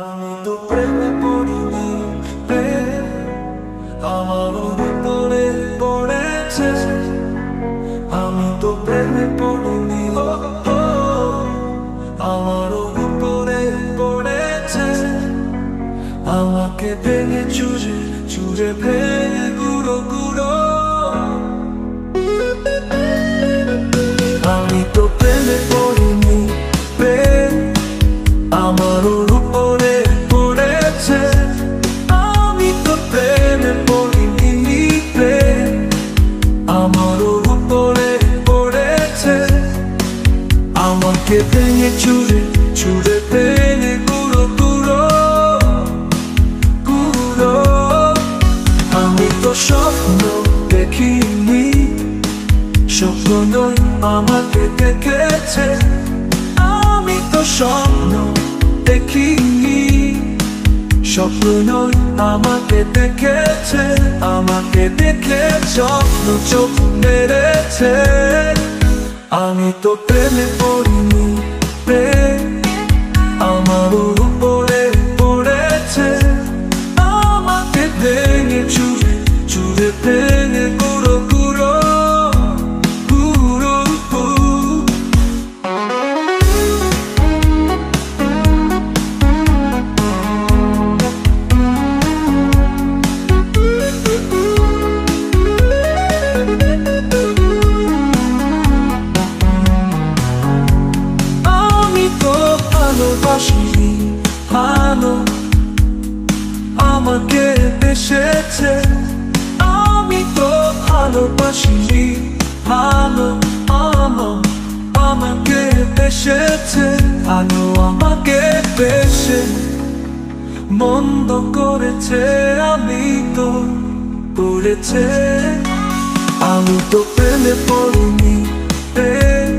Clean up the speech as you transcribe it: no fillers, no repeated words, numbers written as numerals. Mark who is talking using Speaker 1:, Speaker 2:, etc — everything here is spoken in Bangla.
Speaker 1: আমি তো প্রেমে পড়িনি, প্রেম আমার উপরে পড়েছে। আমি তো প্রেমে পড়িনি, আমার উপরে পড়েছে। আমাকে ভেঙে চুরে চুরে ভেঙে গুঁড়ো গুঁড়ো। আমি তো প্রেমে পড়িনি, প্রেম আমার উপরে পড়েছে। আমি তো প্রেমে পড়িনি, প্রেম আমার উপরে পড়েছে। আমাকে ভেঙে চুরে চুরে ভেঙে গুঁড়ো গুঁড়ো গুঁড়ো। আমি তো স্বপ্ন দেখিনি, স্বপ্ন নয় আমাকে দেখেছে। আমি তো স্বপ্ন দেখিনি, স্বপ্ন নয় আমাকে দেখেছে। আমাকে দেখে স্বপ্ন চোখ মেরেছে। আমি তো প্রেমে পড়িনি, প্রেম আমার উপরে পড়েছে। আমাকে ভেঙে চুরে চুরে ভেঙে গুঁড়ো গুঁড়ো গুঁড়ো। আমি তো ভালোবাসিনি, ভালো আমাকে বেসেছে। আমি তো ভালোবাসিনি, ভালো আমাকে বেসেছে। ভালো আমাকে বেসে মন্দ করেছে। আমি তো পড়েছে। আমি তো প্রেমে পড়িনি, প্রেম